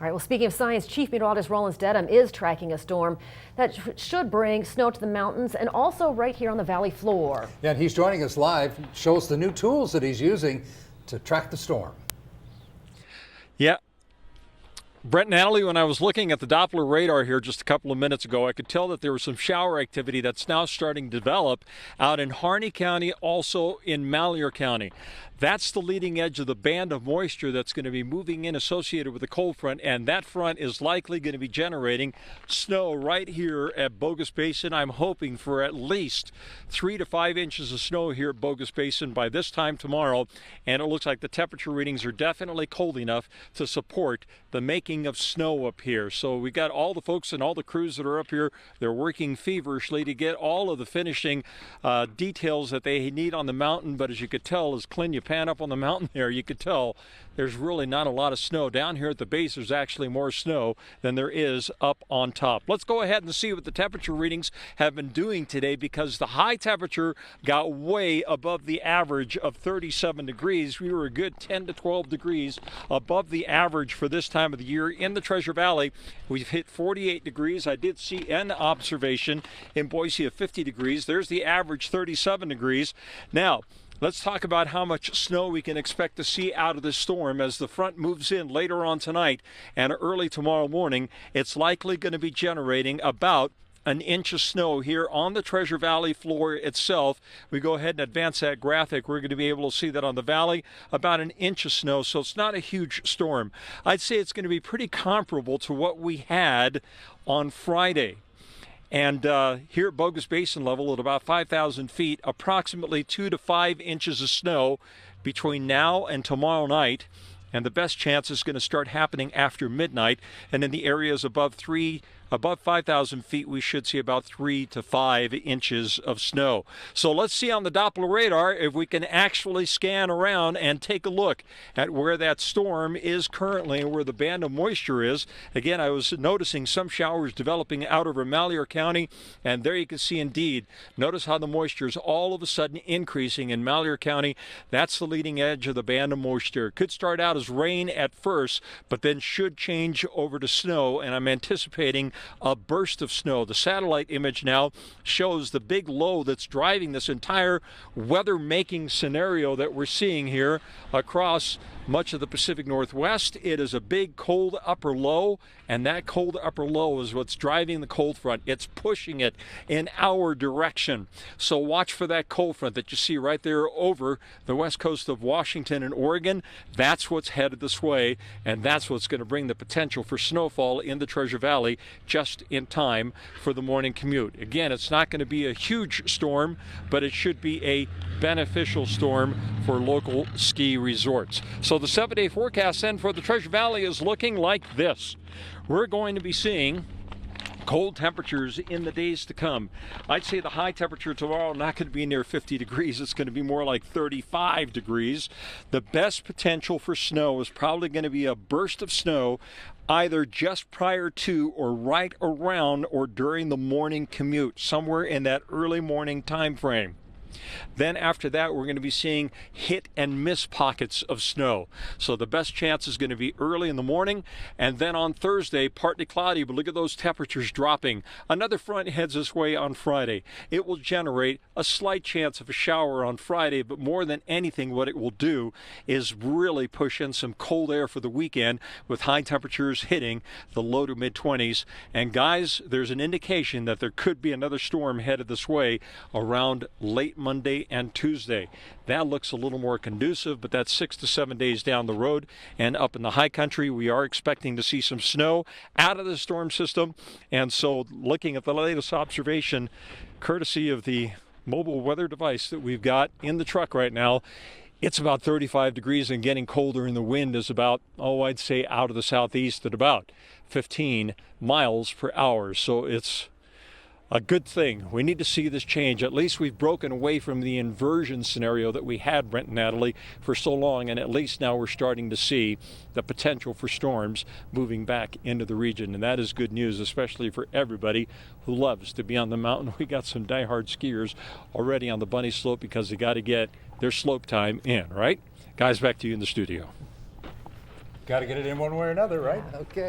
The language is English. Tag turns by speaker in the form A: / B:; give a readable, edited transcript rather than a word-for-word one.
A: All right, well, speaking of science, Chief Meteorologist Roland Stedham is tracking a storm that should bring snow to the mountains and also right here on the valley floor.
B: Yeah, and he's joining us live, show us the new tools that he's using to track the storm.
C: Yeah. Brent and Natalie, when I was looking at the Doppler radar here just a couple of minutes ago, I could tell that there was some shower activity that's now starting to develop out in Harney County, also in Malheur County. That's the leading edge of the band of moisture that's going to be moving in associated with the cold front, and that front is likely going to be generating snow right here at Bogus Basin. I'm hoping for at least 3 to 5 inches of snow here at Bogus Basin by this time tomorrow, and it looks like the temperature readings are definitely cold enough to support the making of snow up here. So we got all the folks and all the crews that are up here. They're working feverishly to get all of the finishing details that they need on the mountain, but as you could tell, as Clint, you pan up on the mountain there, you could tell there's really not a lot of snow. Down here at the base, there's actually more snow than there is up on top. Let's go ahead and see what the temperature readings have been doing today, because the high temperature got way above the average of 37 degrees. We were a good 10 to 12 degrees above the average for this time of the year. In the Treasure Valley, we've hit 48 degrees. I did see an observation in Boise of 50 degrees. There's the average, 37 degrees. Now, let's talk about how much snow we can expect to see out of this storm as the front moves in later on tonight and early tomorrow morning. It's likely going to be generating about an inch of snow here on the Treasure Valley floor itself. We go ahead and advance that graphic. We're going to be able to see that on the valley, about an inch of snow. So it's not a huge storm. I'd say it's going to be pretty comparable to what we had on Friday. And here at Bogus Basin level at about 5,000 feet, approximately 2 to 5 inches of snow between now and tomorrow night. And the best chance is going to start happening after midnight. And in the areas above 5,000 feet, we should see about 3 to 5 inches of snow. So let's see on the Doppler radar if we can actually scan around and take a look at where that storm is currently and where the band of moisture is. Again, I was noticing some showers developing out over Malheur County, and there you can see indeed, notice how the moisture is all of a sudden increasing in Malheur County. That's the leading edge of the band of moisture. It could start out as rain at first, but then should change over to snow, and I'm anticipating a burst of snow. The satellite image now shows the big low that's driving this entire weather-making scenario that we're seeing here across much of the Pacific Northwest. It is a big cold upper low, and that cold upper low is what's driving the cold front. It's pushing it in our direction. So watch for that cold front that you see right there over the west coast of Washington and Oregon. That's what's headed this way, and that's what's going to bring the potential for snowfall in the Treasure Valley just in time for the morning commute. Again, it's not going to be a huge storm, but it should be a beneficial storm for local ski resorts. So the 7-day forecast then for the Treasure Valley is looking like this. We're going to be seeing cold temperatures in the days to come. I'd say the high temperature tomorrow not going to be near 50 degrees. It's going to be more like 35 degrees. The best potential for snow is probably going to be a burst of snow either just prior to or right around or during the morning commute, somewhere in that early morning time frame. Then after that, we're going to be seeing hit and miss pockets of snow. So the best chance is going to be early in the morning, and then on Thursday, partly cloudy, but look at those temperatures dropping. Another front heads this way on Friday. It will generate a slight chance of a shower on Friday, but more than anything, what it will do is really push in some cold air for the weekend with high temperatures hitting the low to mid-20s. And guys, there's an indication that there could be another storm headed this way around late Monday and Tuesday. That looks a little more conducive, but that's 6 to 7 days down the road. And up in the high country, we are expecting to see some snow out of the storm system. And so looking at the latest observation, courtesy of the mobile weather device that we've got in the truck right now, it's about 35 degrees and getting colder, and the wind is about, I'd say out of the southeast at about 15 miles per hour. So it's a good thing. We need to see this change. At least we've broken away from the inversion scenario that we had, Brent and Natalie, for so long, and at least now we're starting to see the potential for storms moving back into the region, and that is good news, especially for everybody who loves to be on the mountain. We got some diehard skiers already on the bunny slope because they got to get their slope time in, right? Guys, back to you in the studio.
B: Got to get it in one way or another, right? Okay.